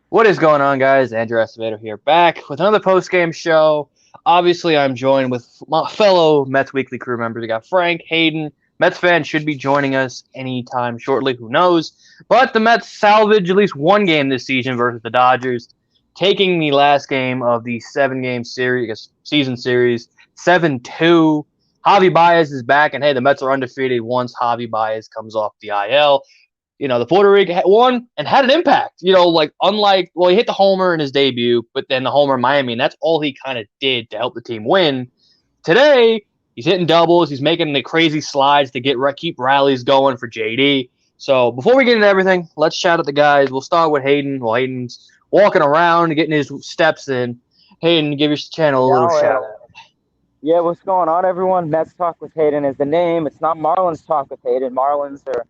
What is going on, guys? Andrew Estimator here, back with another post-game show. Obviously, I'm joined with my fellow Mets Weekly crew members. We got Frank, Hayden. Mets fans should be joining us anytime shortly. Who knows? But the Mets salvaged at least one game this season versus the Dodgers, taking the last game of the seven-game series, season series, 7-2. Javi Baez is back, and hey, the Mets are undefeated once Javi Baez comes off the IL. The Puerto Rico won and had an impact. He hit the homer in his debut, but then the homer in Miami, and that's all he kind of did to help the team win. Today, he's hitting doubles. He's making the crazy slides to keep rallies going for JD. So before we get into everything, let's shout out the guys. We'll start with Hayden. While Hayden's walking around and getting his steps in, Hayden, give your channel a little shout out. Yeah, what's going on, everyone? Mets Talk with Hayden is the name. It's not Marlins Talk with Hayden. Marlins are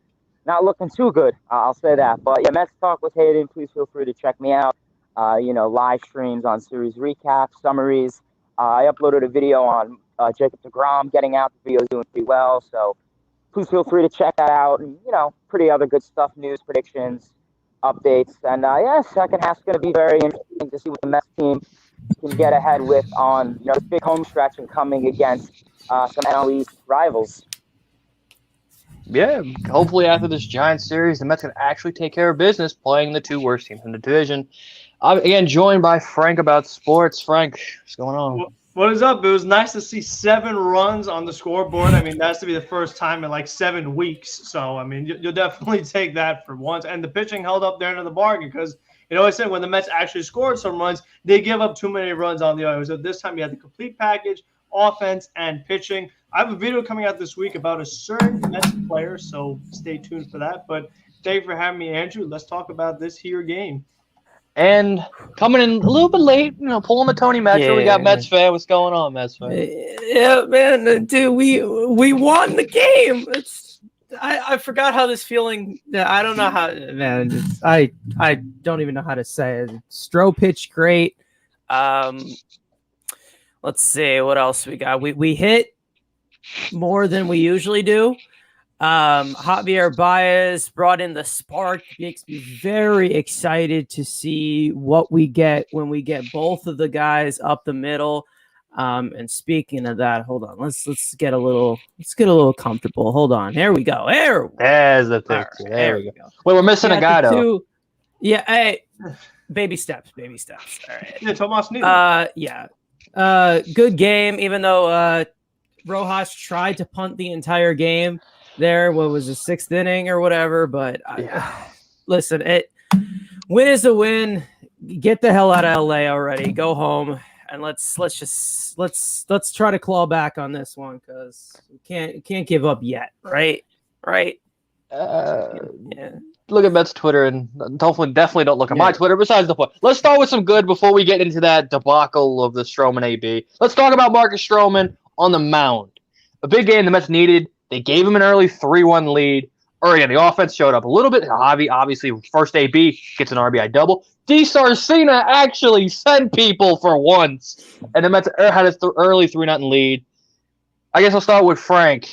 not looking too good, I'll say that. But yeah, Mets Talk with Hayden, please feel free to check me out. Live streams on series recaps, summaries. I uploaded a video on Jacob deGrom getting out. The video's doing pretty well, so please feel free to check that out. And, pretty other good stuff, news, predictions, updates. And, second half's going to be very interesting to see what the Mets team can get ahead with on, this big home stretch and coming against some NL East rivals. Yeah, hopefully after this Giants series, the Mets can actually take care of business playing the two worst teams in the division. Again, joined by Frank about sports. Frank, what's going on? What is up? It was nice to see 7 runs on the scoreboard. I mean, that's to be the first time in like 7 weeks. So, I mean, you'll definitely take that for once. And the pitching held up there into the bargain because, I said when the Mets actually scored some runs, they give up too many runs on the other. So this time you had the complete package, offense and pitching. I have a video coming out this week about a certain Mets player, so stay tuned for that. But thank you for having me, Andrew. Let's talk about this here game. And coming in a little bit late, pulling the Tony Metro. Yeah. We got Mets fan. What's going on, Mets fan? Yeah, man, dude, we won the game. I forgot how this feeling. I don't know how, man. I don't even know how to say it. Stroh pitched great. Let's see what else we got. We hit more than we usually do. Javier Baez brought in the spark. Makes me very excited to see what we get when we get both of the guys up the middle. And speaking of that, hold on. Let's get a little comfortable. Hold on. There we go. There's the picture. Right, there we go. Wait, we're missing a guy though. Yeah. Hey, baby steps. All right. Yeah, Tomas Neal. Yeah. Good game, even though Rojas tried to punt the entire game there. What was the 6th inning or whatever? But listen, win is a win. Get the hell out of LA already. Go home and let's try to claw back on this one because we can't give up yet. Right. Yeah. Look at Mets Twitter and definitely don't look at my Twitter. Besides the point, let's start with some good before we get into that debacle of the Stroman AB. Let's talk about Marcus Stroman on the mound. A big game the Mets needed. They gave him an early 3-1 lead. The offense showed up a little bit. Javi, obviously, first AB gets an RBI double. D. Sarcina actually sent people for once. And the Mets had an early 3-0 lead. I guess I'll start with Frank.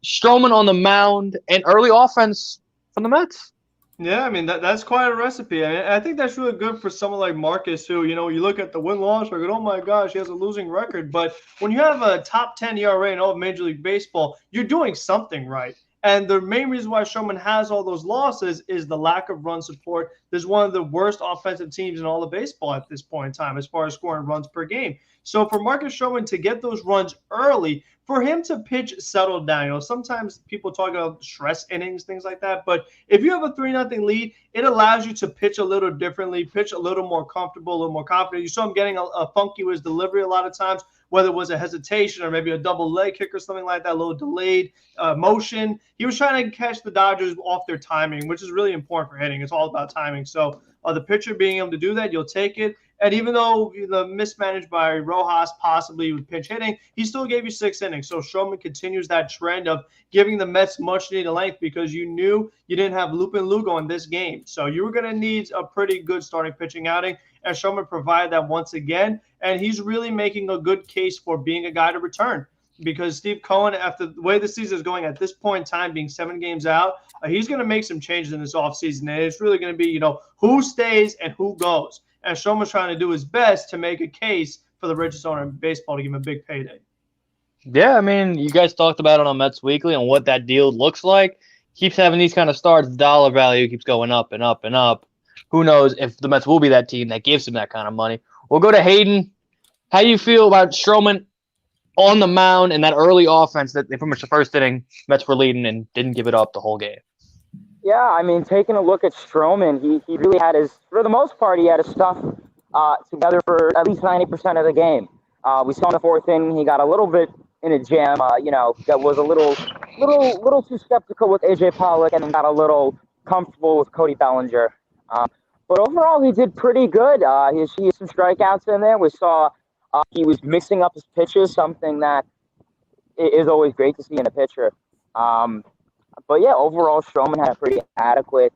Stroman on the mound and early offense from the Mets. Yeah, I mean, that's quite a recipe. I think that's really good for someone like Marcus who, you look at the win-loss record, oh my gosh, he has a losing record. But when you have a top 10 ERA in all of Major League Baseball, you're doing something right. And the main reason why Stroman has all those losses is the lack of run support. There's one of the worst offensive teams in all of baseball at this point in time as far as scoring runs per game. So for Marcus Stroman to get those runs early, for him to pitch settled down, sometimes people talk about stress innings, things like that. But if you have a 3-0 lead, it allows you to pitch a little differently, pitch a little more comfortable, a little more confident. You saw him getting a funky with his delivery a lot of times, whether it was a hesitation or maybe a double leg kick or something like that, a little delayed motion. He was trying to catch the Dodgers off their timing, which is really important for hitting. It's all about timing. So the pitcher being able to do that, you'll take it. And even though the mismanaged by Rojas possibly with pinch hitting, he still gave you 6 innings. So Stroman continues that trend of giving the Mets much needed length because you knew you didn't have Lupin Lugo in this game. So you were going to need a pretty good starting pitching outing. And Stroman provided that once again. And he's really making a good case for being a guy to return. because Steve Cohen, after the way the season is going at this point in time, being 7 games out, he's going to make some changes in this offseason. And it's really going to be, who stays and who goes. And Stroman's trying to do his best to make a case for the richest owner in baseball to give him a big payday. Yeah, I mean, you guys talked about it on Mets Weekly and what that deal looks like. Keeps having these kind of starts, dollar value keeps going up and up and up. Who knows if the Mets will be that team that gives him that kind of money. We'll go to Hayden. How do you feel about Stroman on the mound and that early offense that pretty much the first inning, Mets were leading and didn't give it up the whole game? Yeah, I mean, taking a look at Stroman, he really had for the most part, he had his stuff together for at least 90% of the game. We saw in the fourth inning, he got a little bit in a jam, that was a little too skeptical with A.J. Pollock and then got a little comfortable with Cody Bellinger. But overall, he did pretty good. He had some strikeouts in there. We saw he was mixing up his pitches, something that is always great to see in a pitcher. But yeah, overall, Stroman had a pretty adequate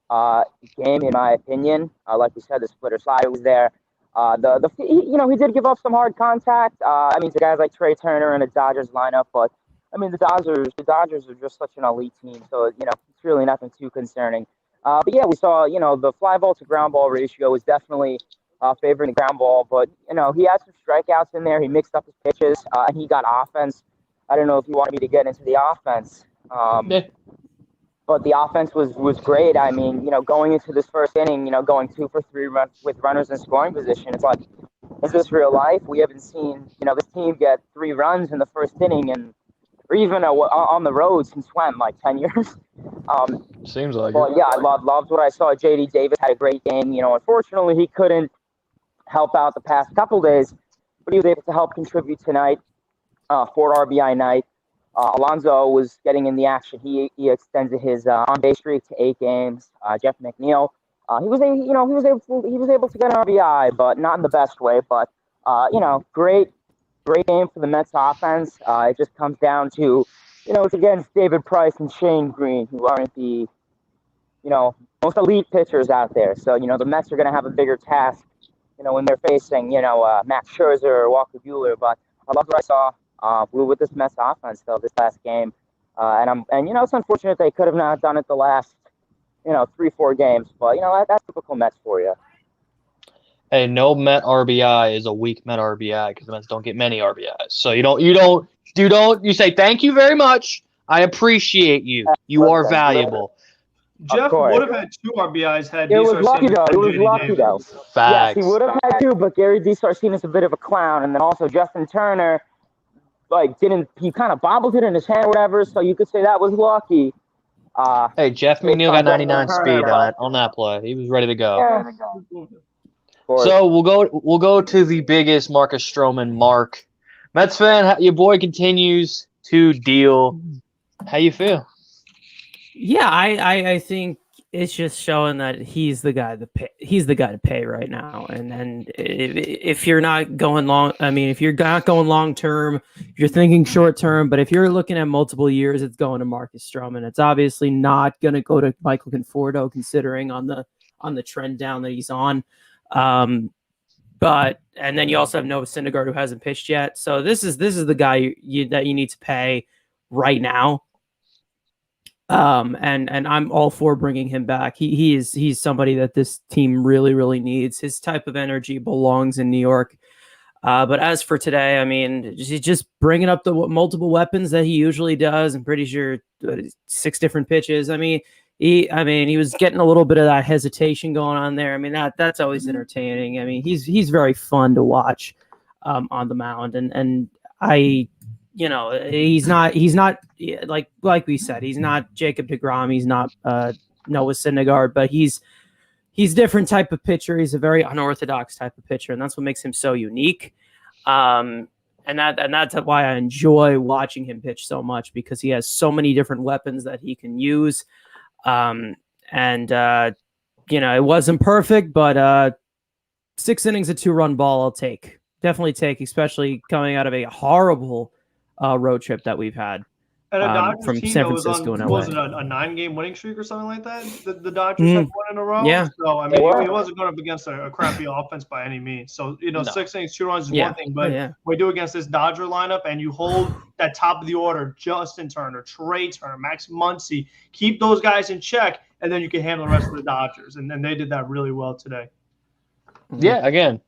game, in my opinion. Like we said, the splitter side was there. He did give up some hard contact. To guys like Trey Turner in the Dodgers lineup, but the Dodgers are just such an elite team, so it's really nothing too concerning. But yeah, we saw the fly ball to ground ball ratio was definitely favoring the ground ball, but he had some strikeouts in there. He mixed up his pitches, and he got offense. I don't know if you wanted me to get into the offense. But the offense was great. Going into this first inning, going 2 for 3 with runners in scoring position, it's like, is this real life? We haven't seen, this team get 3 runs in the first inning or even on the road since when, like 10 years? Seems like it. Yeah, I loved what I saw. J.D. Davis had a great game. Unfortunately, he couldn't help out the past couple days, but he was able to help contribute tonight. 4 RBI night. Alonso was getting in the action. He extended his on-base streak to 8 games. Jeff McNeil, he was able to get an RBI, but not in the best way. But great game for the Mets offense. It just comes down to it's against David Price and Shane Green, who aren't the most elite pitchers out there. So the Mets are going to have a bigger task when they're facing Max Scherzer or Walker Buehler. But I love what I saw. With this Mets offense, though, this last game, and it's unfortunate they could have not done it the last 3-4 games, but that's typical Mets for you. Hey, no Met RBI is a weak Met RBI because the Mets don't get many RBIs. So you say thank you very much. I appreciate you. You are valuable. Jeff would have had 2 RBIs had it was lucky though. It was lucky though. Facts. Yes, he would have had 2, but Gary DeSarcina is a bit of a clown, and then also Justin Turner. He kind of bobbled it in his hand or whatever, so you could say that was lucky. Hey, Jeff McNeil got 99 speed on that play. He was ready to go. Yeah. So we'll go to the biggest Marcus Stroman mark. Mets fan, your boy continues to deal. How you feel? Yeah, I think it's just showing that he's the guy to pay right now. And if you're not going if you're not going long term, you're thinking short term. But if you're looking at multiple years, it's going to Marcus Stroman. It's obviously not going to go to Michael Conforto, considering on the trend down that he's on. But and then you also have Noah Syndergaard, who hasn't pitched yet. So this is the guy that you need to pay right now. And I'm all for bringing him back. He's somebody that this team really, really needs. His type of energy belongs in New York. But as for today, he's just bringing up the multiple weapons that he usually does. I'm pretty sure 6 different pitches. He was getting a little bit of that hesitation going on there. That's always entertaining. He's very fun to watch on the mound, and he's not like we said, he's not Jacob deGrom, he's not Noah Syndergaard, but he's different type of pitcher. He's a very unorthodox type of pitcher, and that's what makes him so unique. And that's why I enjoy watching him pitch so much, because he has so many different weapons that he can use. It wasn't perfect, but 6 innings, a 2-run ball, I'll definitely take, especially coming out of a horrible road trip that we've had. And a Dodgers from team San that was on, Francisco and what LA. was it, a 9-game winning streak or something like that? The Dodgers had one in a row. Yeah. So, I mean, he wasn't going up against a crappy offense by any means. So, No. 6 innings, 2 runs is one thing. But we do against this Dodger lineup, and you hold that top of the order, Justin Turner, Trey Turner, Max Muncy, keep those guys in check, and then you can handle the rest of the Dodgers. And they did that really well today. Yeah, again,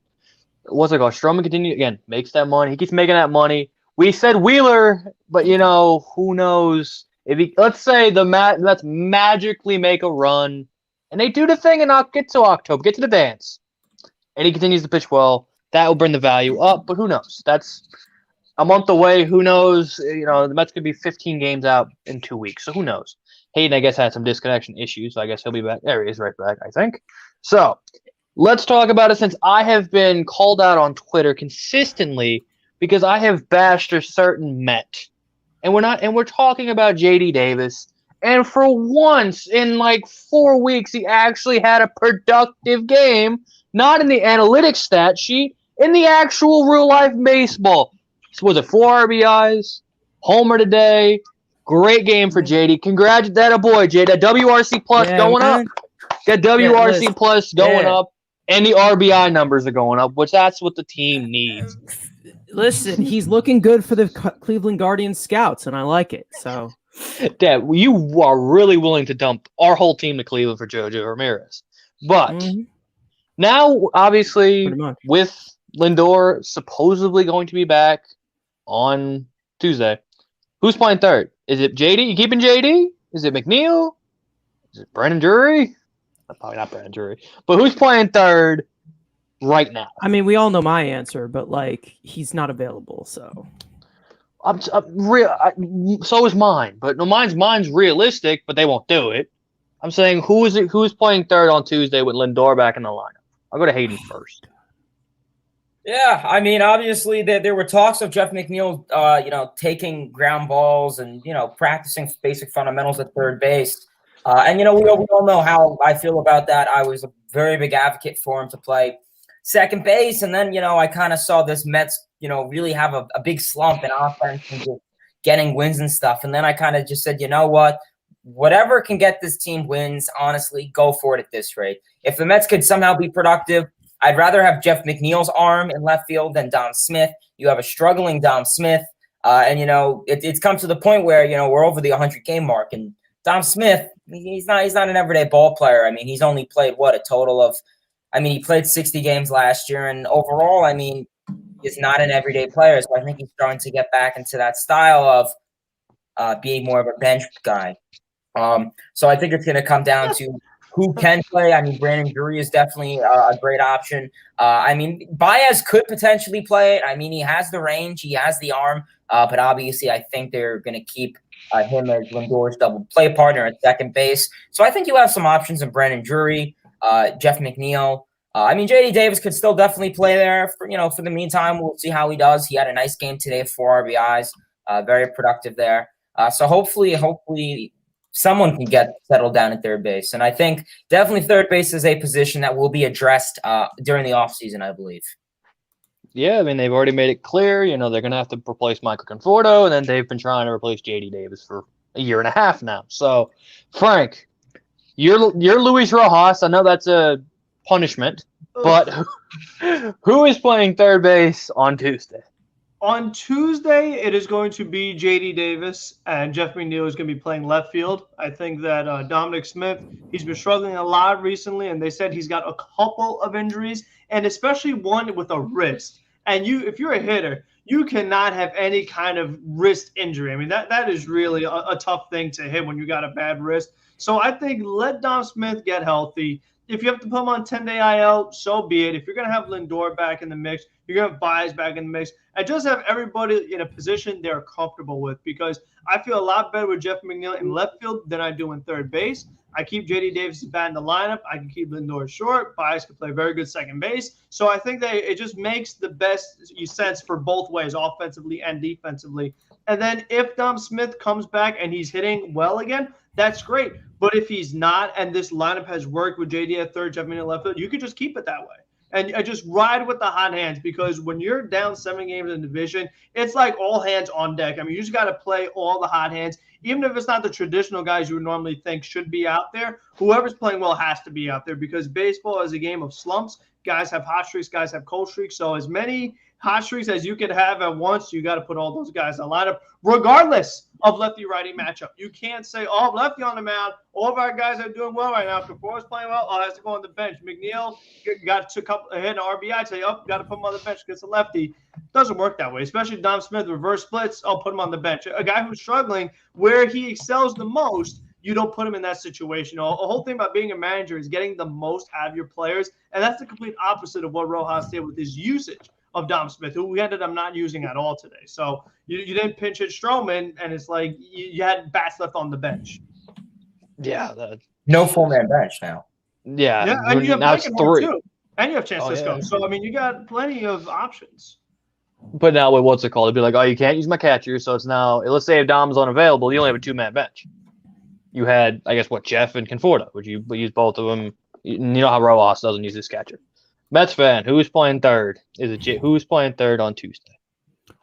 what's it called? Stroman makes that money. He keeps making that money. We said Wheeler, but who knows if let's say let's magically make a run, and they do the thing and not get to October, get to the dance, and he continues to pitch well. That will bring the value up, but who knows? That's a month away. Who knows? The Mets could be 15 games out in 2 weeks, so who knows? Hayden, I guess, had some disconnection issues, so I guess he'll be back. There he is, right back, I think. So let's talk about it, since I have been called out on Twitter consistently because I have bashed a certain Met. And we're talking about JD Davis. And for once in like 4 weeks, he actually had a productive game, not in the analytics stat sheet, in the actual real life baseball. So was it 4 RBIs? Homer today. Great game for JD. Congratulations, that boy, JD. That WRC plus going up. That WRC plus going up. And the RBI numbers are going up, which that's what the team needs. Listen, he's looking good for the Cleveland Guardians scouts, and I like it. So, Dad, you are really willing to dump our whole team to Cleveland for JoJo Ramirez. But now, obviously, with Lindor supposedly going to be back on Tuesday, who's playing third? Is it JD? You keeping JD? Is it McNeil? Is it Brandon Drury? Probably not Brandon Drury. But who's playing third right now? I mean, we all know my answer, but he's not available. So, so is mine. But no, mine's realistic, but they won't do it. I'm saying who's playing third on Tuesday with Lindor back in the lineup? I'll go to Hayden first. Yeah, I mean, obviously there were talks of Jeff McNeil, taking ground balls and practicing basic fundamentals at third base. And we all know how I feel about that. I was a very big advocate for him to play second base, and then I kind of saw this Mets really have a big slump in offense and just getting wins and stuff. And then I kind of just said, whatever can get this team wins, honestly, go for it at this rate. If the Mets could somehow be productive, I'd rather have Jeff McNeil's arm in left field than Dom Smith. You have a struggling Dom Smith, and it's come to the point where we're over the 100-game mark, and Dom Smith, he's not an everyday ball player. I mean, he's only played a total of, he played 60 games last year, and overall, he's not an everyday player. So I think he's starting to get back into that style of being more of a bench guy. So I think it's going to come down to who can play. Brandon Drury is definitely a great option. Baez could potentially play it. He has the range, he has the arm, but obviously I think they're going to keep him as Lindor's double play partner at second base. So I think you have some options in Brandon Drury, Jeff McNeil. JD Davis could still definitely play there for the meantime. We'll see how he does. He had a nice game today, 4 RBIs, very productive there. So hopefully someone can get settled down at third base. And I think definitely third base is a position that will be addressed during the offseason, I believe. Yeah, they've already made it clear, they're going to have to replace Michael Conforto, and then they've been trying to replace JD Davis for a year and a half now. So, Frank, you're Luis Rojas. I know that's a punishment, but who is playing third base on Tuesday? On Tuesday, it is going to be J.D. Davis, and Jeff McNeil is going to be playing left field. I think that Dominic Smith, he's been struggling a lot recently, and they said he's got a couple of injuries, and especially one with a wrist. And if you're a hitter, you cannot have any kind of wrist injury. That is really a tough thing to hit when you got a bad wrist. So I think let Dom Smith get healthy. If you have to put him on 10-day IL, so be it. If you're going to have Lindor back in the mix, you're going to have Baez back in the mix, and just have everybody in a position they're comfortable with, because I feel a lot better with Jeff McNeil in left field than I do in third base. I keep J.D. Davis' bat in the lineup. I can keep Lindor short. Baez can play very good second base. So I think that it just makes the best sense for both ways, offensively and defensively. And then if Dom Smith comes back and he's hitting well again, that's great. But if he's not, and this lineup has worked with JD at third, Jeff McNeil left field, you could just keep it that way. and just ride with the hot hands, because when you're down 7 games in the division, it's like all hands on deck. I mean, you just got to play all the hot hands. Even if it's not the traditional guys you would normally think should be out there, whoever's playing well has to be out there, because baseball is a game of slumps. Guys have hot streaks, guys have cold streaks. So as many hot streaks as you could have at once, you got to put all those guys in the lineup, regardless of lefty-righty matchup. You can't say, oh, lefty on the mound, all of our guys are doing well right now. If DeForest playing well, has to go on the bench. McNeil got to hit an RBI, say, oh, got to put him on the bench against a lefty. Doesn't work that way, especially Dom Smith, reverse splits, I'll put him on the bench. A guy who's struggling, where he excels the most, you don't put him in that situation. The whole thing about being a manager is getting the most out of your players, and that's the complete opposite of what Rojas did with his usage of Dom Smith, who we ended up not using at all today. So you didn't pinch hit Stroman, and it's like you had bats left on the bench. Yeah. No full-man bench now. Yeah, and you have now it's 3. Too. And you have Francisco. So, I mean, you got plenty of options. But now with what's it called? It'd be like, oh, you can't use my catcher, so it's now, let's say if Dom's unavailable, you only have a 2-man bench. You had, I guess, Jeff and Conforto. Would you use both of them? You know how Rojas doesn't use his catcher. Mets fan, who's playing third? Who's playing third on Tuesday?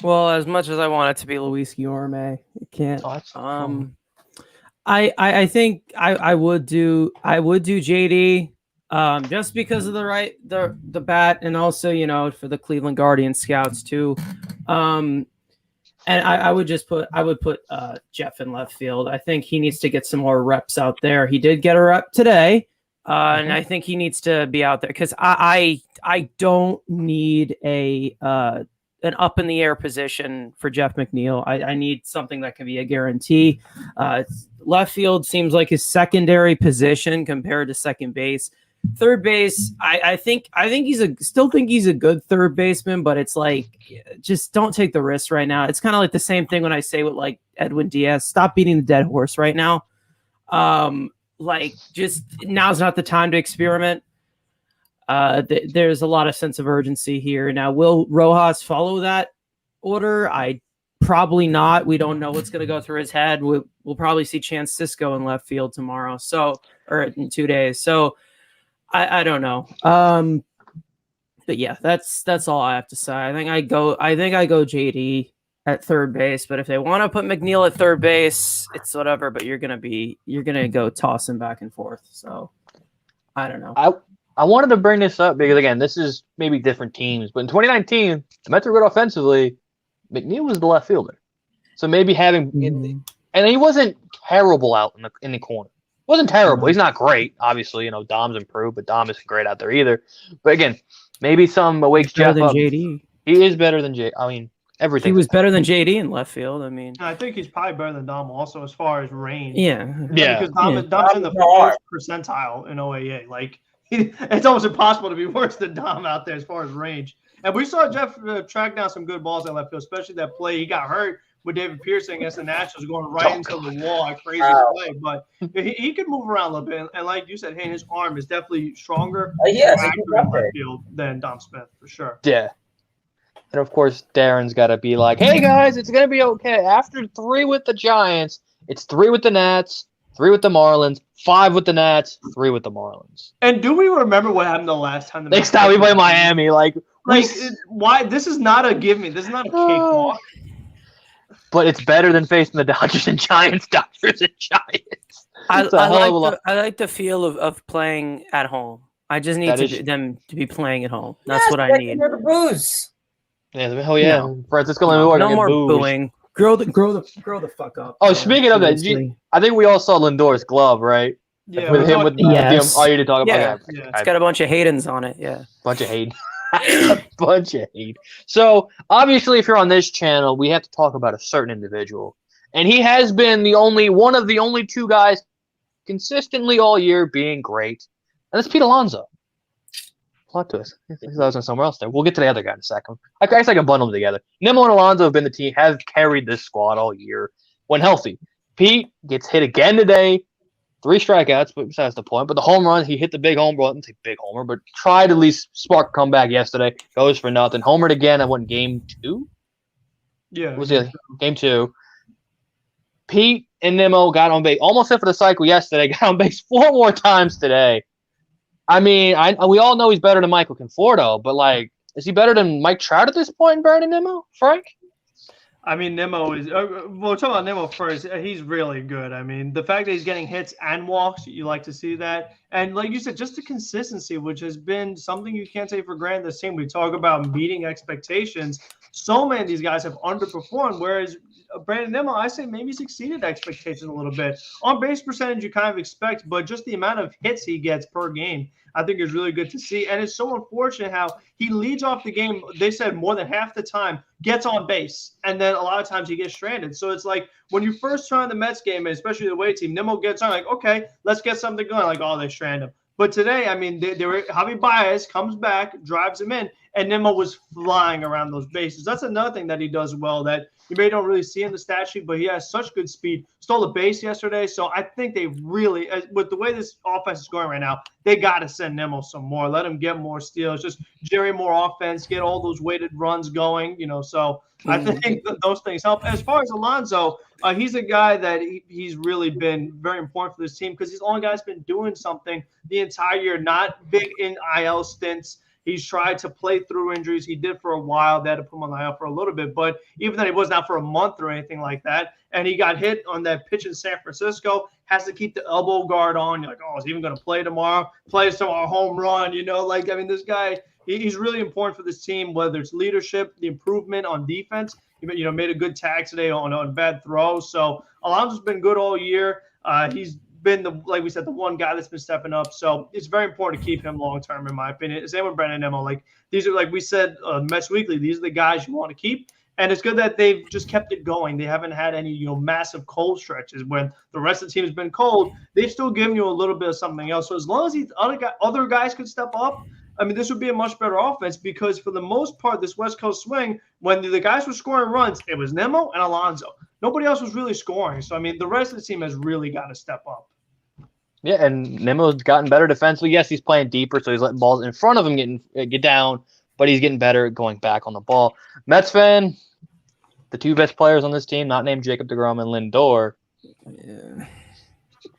Well, as much as I want it to be Luis Guillorme, it can't. Oh, I think I would do JD just because of the bat, and also for the Cleveland Guardian scouts too. And I would put Jeff in left field. I think he needs to get some more reps out there. He did get a rep today, and I think he needs to be out there, because I don't need an up in the air position for Jeff McNeil. I need something that can be a guarantee. Left field seems like his secondary position compared to second base. Third base, I think still think he's a good third baseman, but it's like, just don't take the risk right now. It's kind of like the same thing when I say with like Edwin Diaz, stop beating the dead horse right now. Just now's not the time to experiment. There's a lot of sense of urgency here. Now, will Rojas follow that order? Probably not. We don't know what's going to go through his head. We'll probably see Chance Sisco in left field tomorrow, or in 2 days. So I don't know. But yeah, that's all I have to say. I think I go JD at third base, but if they want to put McNeil at third base, it's whatever, but you're going to go tossing back and forth. So I don't know. I wanted to bring this up because, again, this is maybe different teams, but in 2019, the Mets were good offensively. McNeil was the left fielder. So maybe having and he wasn't terrible out in the corner. Wasn't terrible. He's not great. Obviously, Dom's improved, but Dom isn't great out there either. But again, maybe some wakes Jeff up. JD. He is better than JD. I mean, everything. He was better than JD in left field. I mean, I think he's probably better than Dom also as far as range. Yeah. Because Dom's in the first percentile in OAA. Like, it's almost impossible to be worse than Dom out there as far as range. And we saw Jeff track down some good balls in left field, especially that play he got hurt with David Pearson against the Nationals, going right into the wall, a crazy play. But he could move around a little bit. And like you said, hey, his arm is definitely stronger in left field than Dom Smith, for sure. Yeah. And, of course, Darren's got to be like, hey, guys, it's going to be okay. After 3 with the Giants, it's 3 with the Nats, 3 with the Marlins, 5 with the Nats, 3 with the Marlins. And do we remember what happened the last time? Next time we play Miami, why? This is not a give me. This is not a cakewalk. But it's better than facing the Dodgers and Giants. I like the feel of playing at home. I just need them to be playing at home. That's what I need. The booze. Yeah, hell yeah. No. Francisco Lindor. No more booing. Grow the fuck up. Oh, speaking of that, I think we all saw Lindor's glove, right? Yeah. With him, with yes. all you to talk about. Yeah. It's got a bunch of Haydens on it. Yeah. Bunch of Hayden. Bunch of hate. So obviously, if you're on this channel, we have to talk about a certain individual, and he has been one of the only 2 guys consistently all year being great, and that's Pete Alonso. Plot twist. I thought I was on somewhere else there. We'll get to the other guy in a second. I guess I can bundle them together. Nimmo and Alonso have been the team, have carried this squad all year when healthy. Pete gets hit again today. 3 strikeouts, but besides the point. But the home run, he hit the big home run. I didn't say big homer, but tried to at least spark a comeback yesterday. Goes for nothing. Homered again. I went game 2. Yeah, what was it? Game 2. Pete and Nimmo got on base. Almost hit for the cycle yesterday. Got on base 4 more times today. I mean, we all know he's better than Michael Conforto, but like, is he better than Mike Trout at this point in Brandon Nimmo, Frank? I mean, Nimmo is we'll talk about Nimmo first. He's really good. I mean, the fact that he's getting hits and walks, you like to see that. And like you said, just the consistency, which has been something you can't take for granted. The same we talk about meeting expectations. So many of these guys have underperformed, whereas Brandon Nimmo, I say maybe he's exceeded expectations a little bit. On base percentage, you kind of expect, but just the amount of hits he gets per game, I think is really good to see. And it's so unfortunate how he leads off the game, they said more than half the time, gets on base, and then a lot of times he gets stranded. So it's like when you first turn on the Mets game, and especially the away team, Nimmo gets on, like, okay, let's get something going. Like, oh, they strand him. But today, I mean, they were Javi Baez comes back, drives him in, and Nimmo was flying around those bases. That's another thing that he does well that you may don't really see in the stat sheet, but he has such good speed. Stole a base yesterday, so I think they really, with the way this offense is going right now, they got to send Nimmo some more. Let him get more steals, just generate more offense, get all those weighted runs going, so I think those things help. As far as Alonso, he's a guy that he's really been very important for this team because he's the only guy that's been doing something the entire year, not big in IL stints. He's tried to play through injuries. He did for a while. They had to put him on the IL for a little bit, but even then, he wasn't out for a month or anything like that. And he got hit on that pitch in San Francisco. Has to keep the elbow guard on. You're like, oh, is he even going to play tomorrow? Plays tomorrow, home run. This guy, he's really important for this team. Whether it's leadership, the improvement on defense. He made a good tag today on bad throws. So Alonso's been good all year. He's been like we said, the one guy that's been stepping up. So it's very important to keep him long term, in my opinion. Same with Brandon Nimmo. Like these are, like we said, Mets Weekly. These are the guys you want to keep, and it's good that they've just kept it going. They haven't had any massive cold stretches when the rest of the team has been cold. They've still given you a little bit of something else. So as long as these other guys could step up, I mean, this would be a much better offense because for the most part, this West Coast swing, when the guys were scoring runs, it was Nimmo and Alonso. Nobody else was really scoring. So I mean, the rest of the team has really got to step up. Yeah, and Nimmo's gotten better defensively. Yes, he's playing deeper, so he's letting balls in front of him get down, but he's getting better at going back on the ball. Mets fan, the two best players on this team, not named Jacob deGrom and Lindor. Yeah.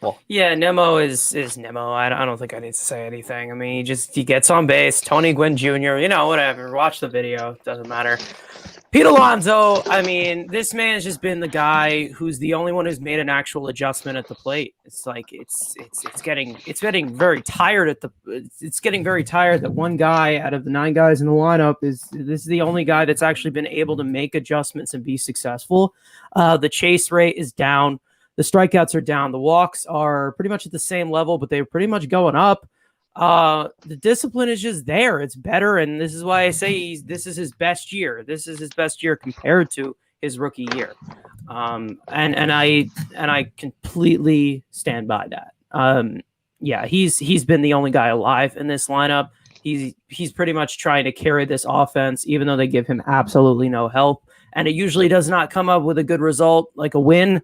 Well, yeah, Nimmo is Nimmo. I don't think I need to say anything. I mean, he gets on base. Tony Gwynn Jr., whatever. Watch the video. Doesn't matter. Pete Alonso, I mean, this man has just been the guy who's the only one who's made an actual adjustment at the plate. It's like it's getting very tired it's getting very tired that one guy out of the 9 guys in the lineup is the only guy that's actually been able to make adjustments and be successful. The chase rate is down. The strikeouts are down. The walks are pretty much at the same level, but they're pretty much going up. The discipline is just there. It's better, and this is why I say this is his best year. This is his best year compared to his rookie year. And I completely stand by that. Yeah, he's been the only guy alive in this lineup. He's pretty much trying to carry this offense, even though they give him absolutely no help. And it usually does not come up with a good result, like a win.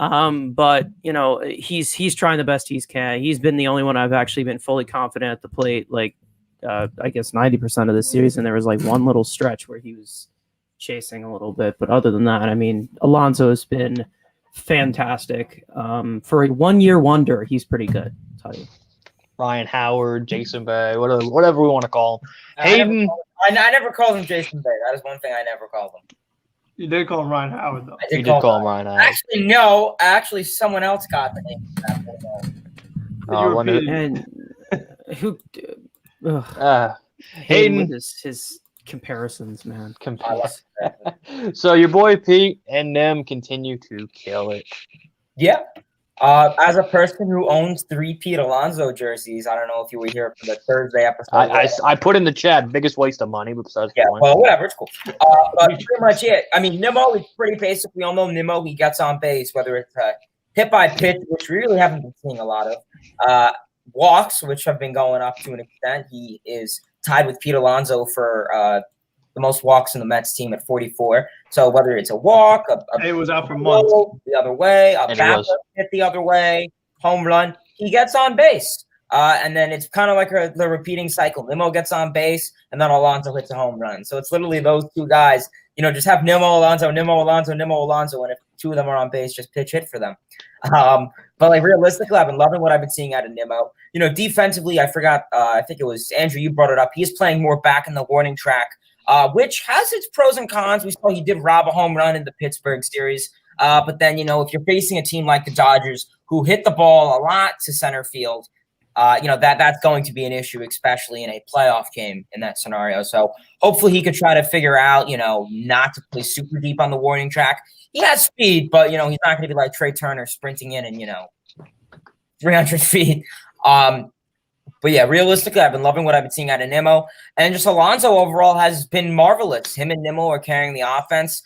But he's trying the best he can. He's been the only one I've actually been fully confident at the plate. Like, I guess 90% of the series, and there was like one little stretch where he was chasing a little bit. But other than that, I mean, Alonso has been fantastic. For a 1-year wonder, he's pretty good. I'll tell you. Ryan Howard, Jason Bay, whatever we want to call him. Hayden. I never called him Jason Bay. That is one thing I never called him. You did call him Ryan Howard, though. You did call him Ryan Howard. Actually, no. Actually, someone else got the name. Hayden with his comparisons, man. So your boy Pete and them continue to kill it. Yeah. As a person who owns 3 Pete Alonso jerseys, I don't know if you were here for the Thursday episode. I put in the chat, biggest waste of money, but besides well, whatever, it's cool. But pretty much it. I mean, Nimmo is pretty basic. We all know Nimmo. He gets on base, whether it's hit by pitch, which we really haven't been seeing a lot of. Walks, which have been going up to an extent. He is tied with Pete Alonso for the most walks in the Mets team at 44. So whether it's a walk, it was out for months the other way, a batter hit the other way, home run, he gets on base. And then it's kind of like the repeating cycle. Nimmo gets on base, and then Alonso hits a home run. So it's literally those two guys. Just have Nimmo, Alonso, Nimmo, Alonso, Nimmo, Alonso, and if two of them are on base, just pitch hit for them. But like realistically, I've been loving what I've been seeing out of Nimmo. Defensively, I forgot. I think it was Andrew. You brought it up. He's playing more back in the warning track, which has its pros and cons. We saw he did rob a home run in the Pittsburgh series. But then if you're facing a team like the Dodgers who hit the ball a lot to center field, that's going to be an issue, especially in a playoff game in that scenario. So hopefully he could try to figure out, not to play super deep on the warning track. He has speed, but, he's not going to be like Trey Turner sprinting in and, 300 feet. But yeah, realistically, I've been loving what I've been seeing out of Nimmo. And just Alonso overall has been marvelous. Him and Nimmo are carrying the offense.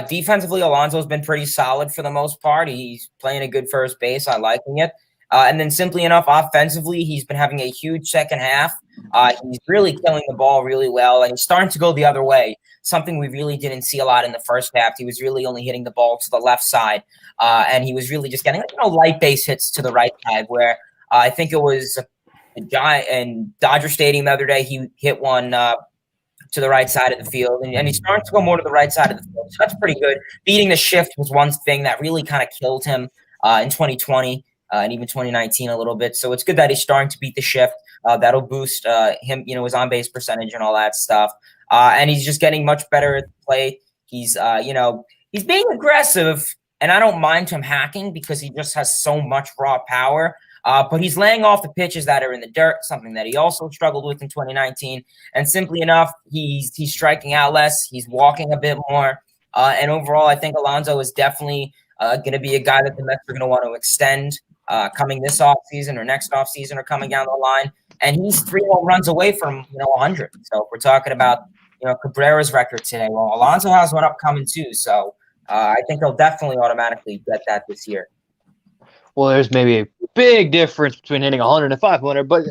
Defensively, Alonso's been pretty solid for the most part. He's playing a good first base. I'm liking it. And then simply enough, offensively, he's been having a huge second half. He's really killing the ball really well, and he's starting to go the other way, something we really didn't see a lot in the first half. He was really only hitting the ball to the left side, and he was really just getting light base hits to the right side, where I think it was a Giant in Dodger Stadium the other day. He hit one to the right side of the field, and he's starting to go more to the right side of the field. So that's pretty good. Beating the shift was one thing that really kind of killed him in 2020. And even 2019 a little bit. So it's good that he's starting to beat the shift. That'll boost him, his on-base percentage and all that stuff. And he's just getting much better at the plate. He's, he's being aggressive, and I don't mind him hacking because he just has so much raw power. But he's laying off the pitches that are in the dirt, something that he also struggled with in 2019. And simply enough, he's striking out less. He's walking a bit more. And overall, I think Alonso is definitely going to be a guy that the Mets are going to want to extend. Coming this offseason or next offseason or coming down the line. And he's 3 home runs away from, 100. So if we're talking about, Cabrera's record today, well, Alonso has one upcoming too. So I think he'll definitely automatically get that this year. Well, there's maybe a big difference between hitting 100 and 500, but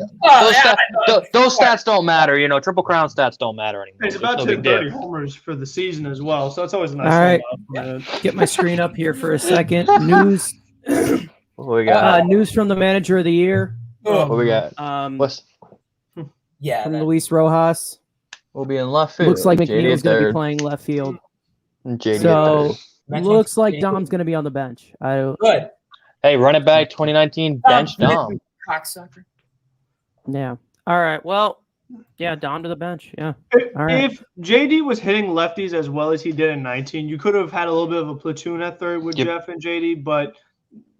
those stats don't matter. Triple Crown stats don't matter anymore. He's about to hit 30 homers for the season as well, so that's always a nice. All right, get my screen up here for a second. News. What we got? News from the manager of the year. What we got? From Luis Rojas. We'll be in left field. Looks like McNeil's going to be playing left field. So looks like Dom's going to be on the bench. Good. Hey, run it back 2019 bench Dom. Cocksucker. Yeah. All right. Well, yeah, Dom to the bench. Yeah. All right. If JD was hitting lefties as well as he did in 19, you could have had a little bit of a platoon at third with Jeff and JD, but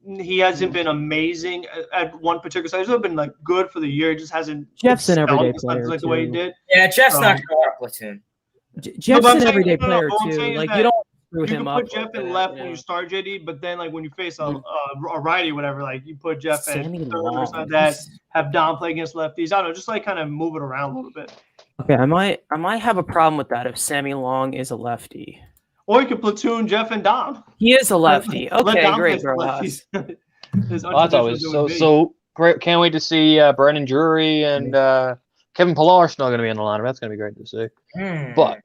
he hasn't been amazing at one particular side. He's still been good for the year. He just hasn't. Jeff's an everyday player the way he did. Yeah, Jeff's not going to want a platoon. Jeff's an everyday player too. You don't screw him up. You can put Jeff in left when you start JD, but then when you face a righty or whatever, you put Jeff in third or something like that. Have Dom play against lefties. I don't know, just kind of move it around a little bit. Okay, I might have a problem with that if Sammy Long is a lefty. Or you could platoon Jeff and Dom. He is a lefty. Okay, great, bro. That's always so great. Can't wait to see Brandon Drury and Kevin Pillar still going to be in the lineup. That's going to be great to see. But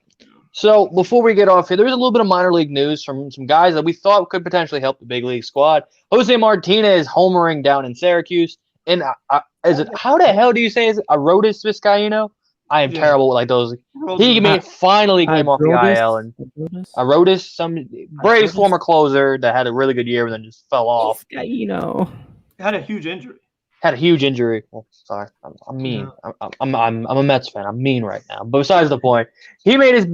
so before we get off here, there's a little bit of minor league news from some guys that we thought could potentially help the big league squad. Jose Martinez homering down in Syracuse. And how the hell do you say is it Arodys Vizcaíno? I am terrible with those. He finally came off the IL and Arodys, some Braves former closer that had a really good year and then just fell off. Had a huge injury. Well, sorry, I'm mean. I'm a Mets fan. I'm mean right now. But besides the point, he made his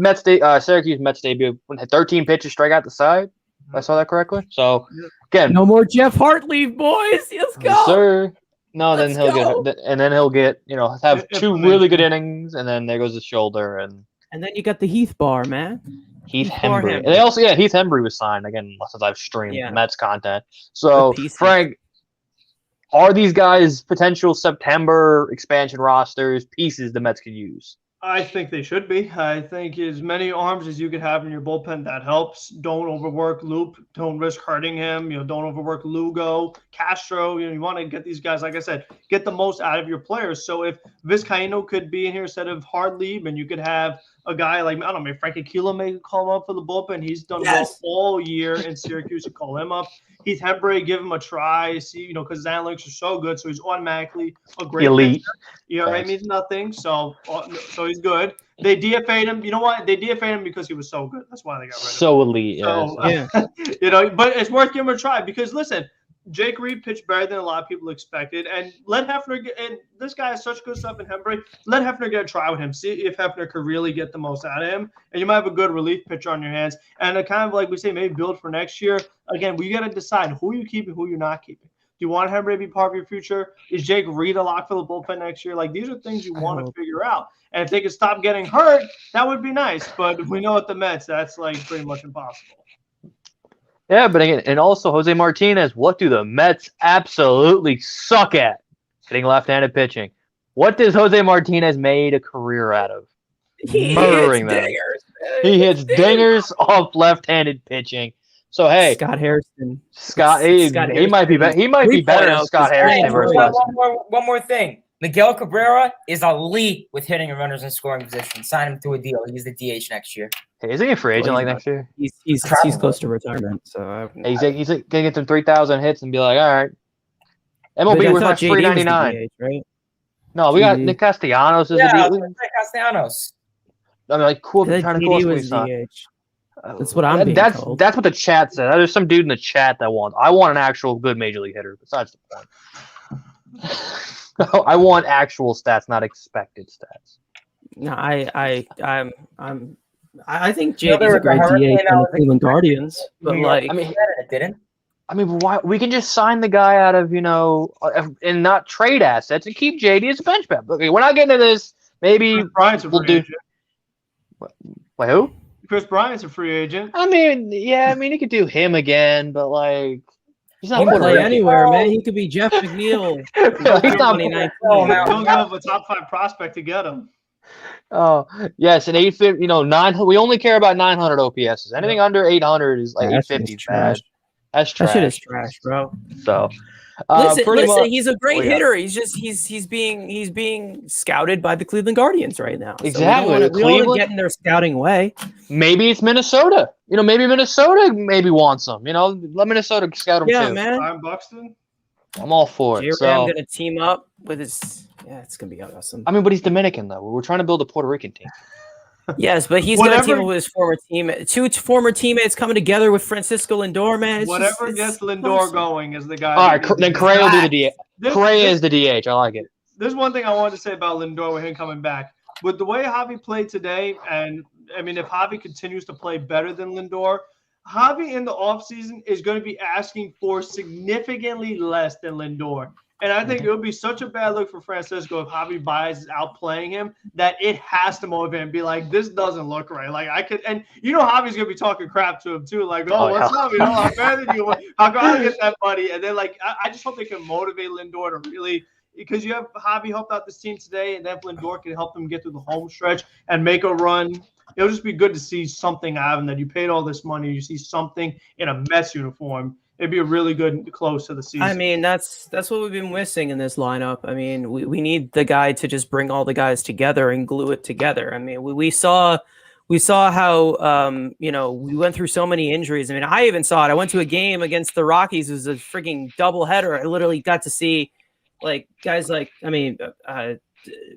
Syracuse Mets debut when he had 13 pitches, strike out the side. If I saw that correctly. So again, no more Jeff Hartley, boys. Let's go, yes, sir. No, then he'll get have 2 really good innings, and then there goes the shoulder, and then you got the Heath bar, man. Heath Hembry. And they also Heath Hembry was signed again since I've streamed Mets content. So Frank, are these guys potential September expansion rosters pieces the Mets could use? I think they should be. I think as many arms as you could have in your bullpen, that helps. Don't overwork Loop. Don't risk hurting him. Don't overwork Lugo, Castro. You want to get these guys, like I said, get the most out of your players. So if Vizcaíno could be in here instead of Hartley, and you could have a guy like, I don't know, maybe Frank Aquila may call him up for the bullpen. He's done well all year in Syracuse. You call him up. Heath Hembree, give him a try. See, because his analytics are so good, so he's automatically a great Elite. pitcher. ERA means nothing, so he's good. They DFA'd him. You know what? They DFA'd him because he was so good. That's why they got rid of him. So elite. So, Yeah. But it's worth giving him a try because listen, Jake Reed pitched better than a lot of people expected, and let Hefner get. And this guy has such good stuff in Hembree. Let Hefner get a try with him. See if Hefner could really get the most out of him, and you might have a good relief pitcher on your hands. And kind of like we say, maybe build for next year. Again, we got to decide who you keeping, who you're not keeping. Do you want Hembree to be part of your future? Is Jake Reed a lock for the bullpen next year? Like these are things you want to figure out. And if they could stop getting hurt, that would be nice. But we know at the Mets, that's like pretty much impossible. Yeah, but again, and also Jose Martinez, what do the Mets absolutely suck at? Hitting left-handed pitching. What does Jose Martinez made a career out of? Murdering them. He hits dingers off left-handed pitching. So hey, Scott Harrison. He might be better. He might be better than Scott Harrison. One more thing. Miguel Cabrera is elite with hitting runners in scoring position. Sign him to a deal. He's the DH next year. Hey, isn't he a free agent next year? He's close to retirement. So he's gonna get some 3,000 hits and be like, all right. MLB worth like $3.99, right? No, we got Nick Castellanos as the DH. Nick Castellanos. I mean, like, cool. Trying to cost me something. That's what I'm being told. That's what the chat said. There's some dude in the chat that wants. I want an actual good major league hitter. Besides the point, I want actual stats, not expected stats. No, I think JD's a great DH on the Cleveland Guardians, but why we can just sign the guy out of and not trade assets and keep JD as a bench bat. Okay, we're not getting into this. Maybe we'll do. Wait, who? Chris Bryant's a free agent. You could do him again, but like he's not he can play anywhere, man. He could be Jeff McNeil. He's not. Don't give up a top 5 prospect to get him. Oh yes, and 850. 9. We only care about 900 OPSs. Anything under 800 is like 850 bad. That's trash. That shit is trash, bro. So. Listen, he's a great hitter. He's being scouted by the Cleveland Guardians right now. So exactly. We don't want to get in their scouting way. Maybe it's Minnesota. Maybe Minnesota wants him. Let Minnesota scout him too. Yeah, man. Ryan Buxton. I'm all for it. I'm gonna team up with his. Yeah, it's gonna be awesome. But he's Dominican though. We're trying to build a Puerto Rican team. Yes, but he's going to team up with his former teammates. 2 former teammates coming together with Francisco Lindor, man. Whatever gets Lindor going is the guy. All right, then Correa will do the DH. Correa is the DH. I like it. There's one thing I wanted to say about Lindor with him coming back. With the way Javi played today, and if Javi continues to play better than Lindor, Javi in the offseason is going to be asking for significantly less than Lindor. And I think it would be such a bad look for Francisco if Javi Baez is outplaying him that it has to motivate him and be like, this doesn't look right. Like I could, and Javi's gonna be talking crap to him too. Like, what's up? I'm better than you. How can I get that buddy? And then I just hope they can motivate Lindor to really, because you have Javi helped out this team today, and then Lindor can help them get through the home stretch and make a run. It'll just be good to see something out of him that you paid all this money. You see something in a Mets uniform. It'd be a really good close to the season. That's what we've been missing in this lineup. We need the guy to just bring all the guys together and glue it together. We saw how we went through so many injuries. I even saw it. I went to a game against the Rockies. It was a freaking doubleheader. I literally got to see guys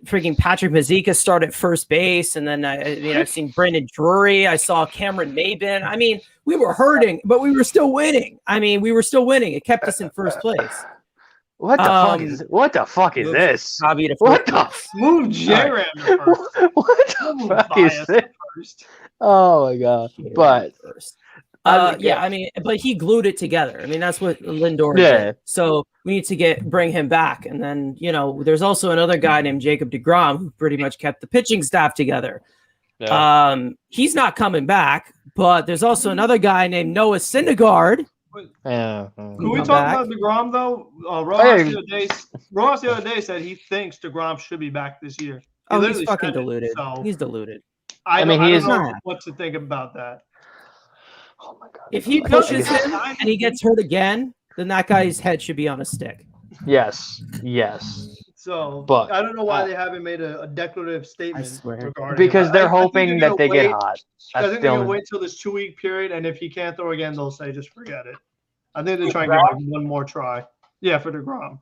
freaking Patrick Mazeika start at first base, and then I've seen Brandon Drury. I saw Cameron Maybin. We were hurting, but we were still winning. It kept us in first place. What the fuck is this? What the move J-Ram to first. What the fuck is this? First. Oh my god! But but he glued it together. That's what Lindor did. So we need to bring him back. And then, there's also another guy named Jacob deGrom who pretty much kept the pitching staff together. Yeah. He's not coming back, but there's also another guy named Noah Syndergaard. Yeah. Can we talk about deGrom though? Rojas the other day said he thinks deGrom should be back this year. He's fucking deluded. He's deluded. I don't know what to think about that. Oh my god! If he pushes him and he gets hurt again, then that guy's head should be on a stick. Yes. So, but I don't know why they haven't made a declarative statement regarding because they're hoping that they get hot. I think they're gonna wait till this 2-week period, and if he can't throw again, they'll say just forget it. I think they're trying to get like one more try. Yeah, for DeGrom.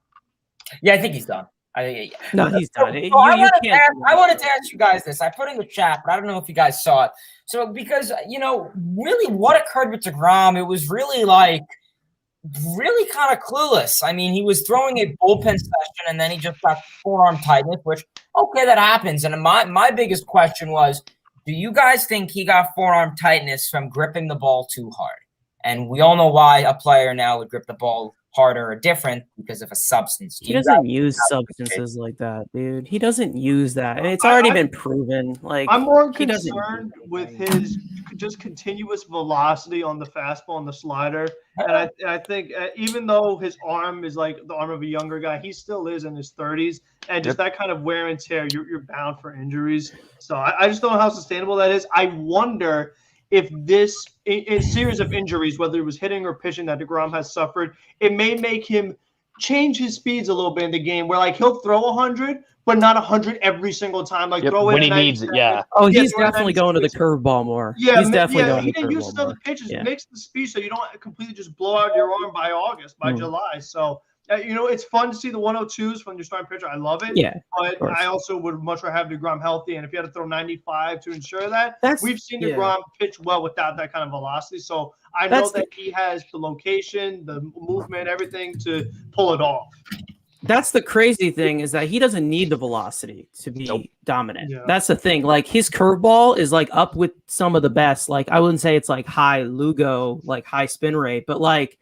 Yeah, I think he's done. I think No, he's done. So You I can't. wanted to ask you guys this. I put in the chat, but I don't know if you guys saw it. So because really what occurred with DeGrom, it was really kind of clueless. I mean, he was throwing a bullpen session and then he just got forearm tightness, which okay, that happens. And my biggest question was, do you guys think he got forearm tightness from gripping the ball too hard? And we all know why a player now would grip the ball harder or different because of a substance. He doesn't use substances like that, dude. He doesn't use that. I mean, it's already been proven. Like, I'm more he doesn't concerned with his just continuous velocity on the fastball and the slider. And I think even though his arm is like the arm of a younger guy, he still is in his 30s. And just that kind of wear and tear, you're bound for injuries. So I just don't know how sustainable that is. I wonder if this series of injuries, whether it was hitting or pitching that DeGrom has suffered, it may make him change his speeds a little bit in the game where like he'll throw 100, but not 100 every single time. Like throw it when he needs it. Yeah. Oh, he's definitely going to the curveball more. Yeah, he's definitely going he to the didn't use curveball other more. pitches. Yeah. Mix the speed so you don't completely just blow out your arm by August, by July. So it's fun to see the 102s when you're starting pitcher. I love it. Yeah, but I also would much rather have DeGrom healthy. And if you had to throw 95 to ensure that, we've seen DeGrom pitch well without that kind of velocity. So I know that he has the location, the movement, everything to pull it off. That's the crazy thing is that he doesn't need the velocity to be dominant. Yeah. That's the thing. Like his curveball is like up with some of the best. Like I wouldn't say it's like high Lugo, like high spin rate, but like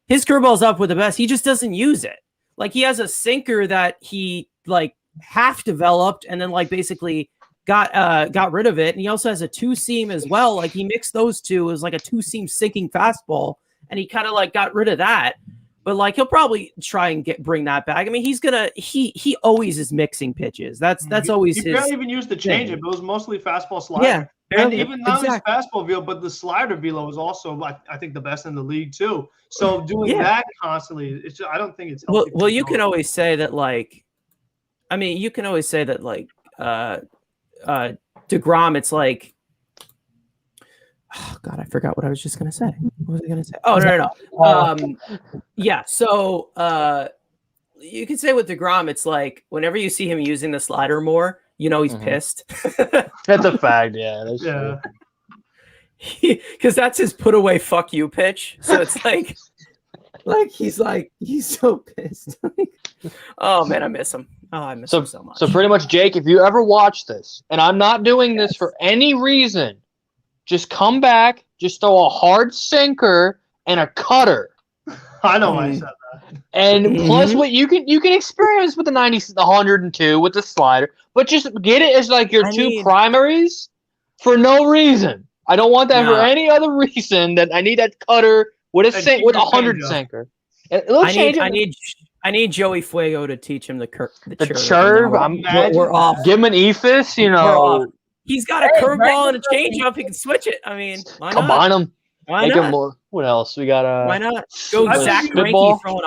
his curveball's up with the best. He just doesn't use it. Like he has a sinker that he like half developed and then like basically got rid of it. And he also has a 2-seam as well. Like he mixed those two. It was like a 2-seam sinking fastball, and he kind of like got rid of that. But like he'll probably try and bring that back. I mean, he always is mixing pitches. That's always his. He barely even used the changeup. It was mostly fastball slider. Yeah. And even not his fastball velo, but the slider velo was also, I think, the best in the league too. So doing that constantly, I don't think it's healthy. Well, you can always say that, like, I mean, you can always say that, like, DeGrom, it's like, oh God, I forgot what I was just gonna say. What was I gonna say? Oh no. Yeah. So you could say with DeGrom, it's like whenever you see him using the slider more, you know he's pissed. That's a fact. Yeah. That's true. Because that's his put away fuck you pitch. So it's like he's so pissed. Oh man, I miss him. Oh, I miss him so much. So pretty much, Jake, if you ever watch this, and I'm not doing this for any reason, just come back, just throw a hard sinker and a cutter. I know why I said that. And plus, what you can experience with the 90, the 102 with the slider, but just get it as like your two primaries for no reason. I don't want that for any other reason. That I need that cutter with a 100 sinker. I need Joey Fuego to teach him the curve. We're off. Give him an ephus, you know. He's got a curveball and a changeup. He can switch it. I mean, why not? Combine them. Why not? More. What else? We got why not? Go Zach Greinke throwing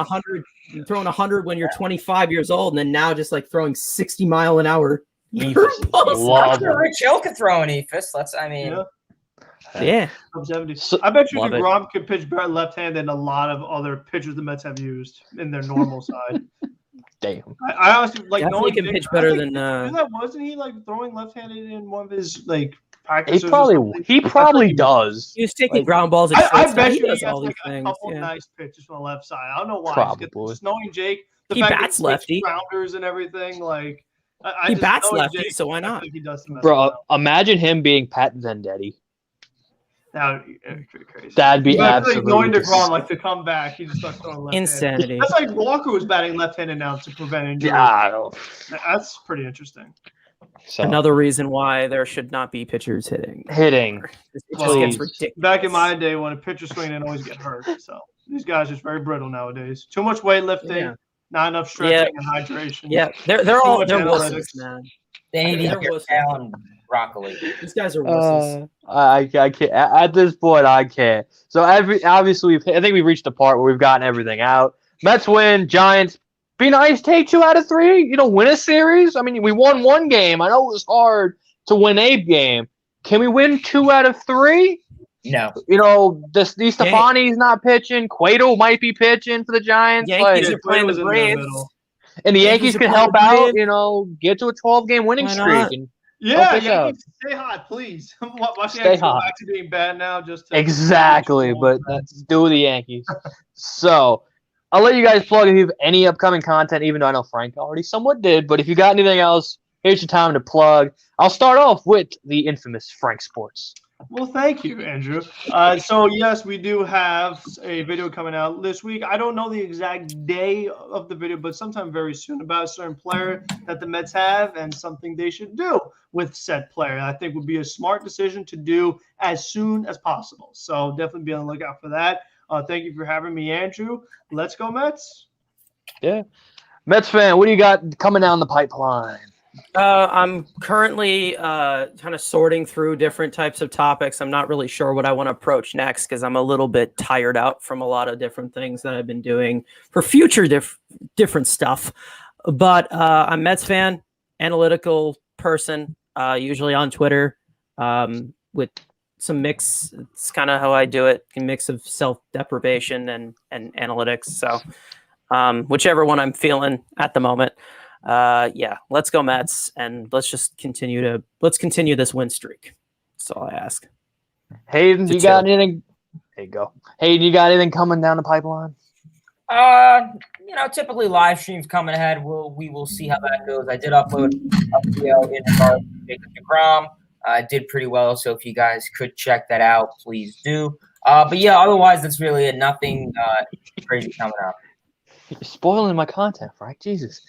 100 when you're 25 years old, and then now just like throwing 60 mile an hour. Rich Hill could throw an ephus. Yeah. I bet you DeGrom could pitch better left-handed than a lot of other pitchers the Mets have used in their normal side. Damn. I honestly like definitely can pitch better than. Wasn't he like throwing left-handed in one of his like practices? He probably does. He was taking ground balls. I bet you he he has like a couple nice pitches from the left side. I don't know why. Probably. Just knowing Jake, he bats lefty. Grounders and everything like. He bats lefty, so why not? He does bro, imagine him being Pat Venditti. That would be crazy. That'd be absolutely going to DeGrom like to come back. He just starts throwing left. Insanity. That's like Walker was batting left-handed now to prevent injury. Yeah, I don't. That's pretty interesting. So. Another reason why there should not be pitchers hitting. It just gets ridiculous. Back in my day, when a pitcher swing didn't always get hurt. So these guys are just very brittle nowadays. Too much weightlifting, not enough stretching and hydration. Yeah, they're wusses, man. They need to get down broccoli. These guys are wusses. I can't. At this point, I can't. So obviously, I think we've reached the part where we've gotten everything out. Mets win. Giants. Be nice. Take 2 out of 3. Win a series. I mean, we won 1 game. I know it was hard to win a game. Can we win 2 out of 3? No. You know, Stefani's not pitching. Cueto might be pitching for the Giants. Yankees Yeah, are playing the Cueto's in the Braves. middle. And the Yankees Yankees are can playing help the out, Braves. you know, get to a 12-game winning Why streak not? and Yeah, us out. Yankees, stay hot, please. Watch Stay Yankees go hot. back to being bad now. Just to Exactly, but let's do the Yankees. So I'll let you guys plug if you have any upcoming content, even though I know Frank already somewhat did. But if you got anything else, here's your time to plug. I'll start off with the infamous Frank Sports. Well, thank you, Andrew. So, yes, we do have a video coming out this week. I don't know the exact day of the video, but sometime very soon about a certain player that the Mets have and something they should do with said player. I think would be a smart decision to do as soon as possible. So, definitely be on the lookout for that. Thank you for having me, Andrew. Let's go, Mets. Yeah. Mets fan, what do you got coming down the pipeline? I'm currently kind of sorting through different types of topics. I'm not really sure what I want to approach next because I'm a little bit tired out from a lot of different things that I've been doing for future different stuff. But I'm a Mets fan, analytical person, usually on Twitter with some mix. It's kind of how I do it, a mix of self-deprivation and analytics. So whichever one I'm feeling at the moment. Yeah, let's go Mets, and let's just continue this win streak. That's all I ask. Hayden, you got anything? There you go. Hayden, you got anything coming down the pipeline? Typically live streams coming ahead. We will see how that goes. I did upload a video in regards to Jacob deGrom. Did pretty well, so if you guys could check that out, please do. But yeah, otherwise that's really it. Nothing crazy coming up. You're spoiling my content, Frank. Jesus.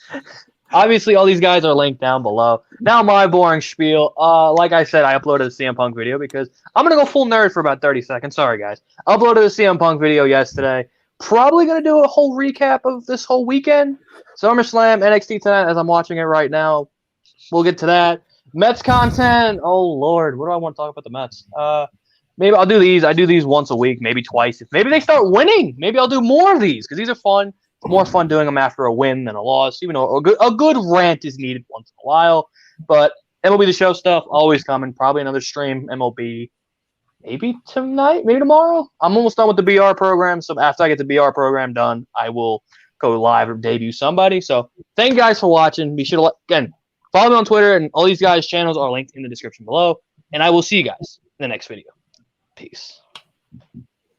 Obviously, all these guys are linked down below. Now, my boring spiel. Like I said, I uploaded a CM Punk video because I'm going to go full nerd for about 30 seconds. Sorry, guys. Uploaded a CM Punk video yesterday. Probably going to do a whole recap of this whole weekend. SummerSlam, NXT tonight, as I'm watching it right now. We'll get to that. Mets content. Oh, Lord. What do I want to talk about the Mets? Maybe I'll do these. I do these once a week, maybe twice. Maybe they start winning. Maybe I'll do more of these because these are fun. More fun doing them after a win than a loss. Even though a good rant is needed once in a while. But MLB The Show stuff, always coming. Probably another stream, MLB, maybe tonight, maybe tomorrow. I'm almost done with the BR program. So after I get the BR program done, I will go live or debut somebody. So thank you guys for watching. Be sure to, again, follow me on Twitter. And all these guys' channels are linked in the description below. And I will see you guys in the next video. Peace.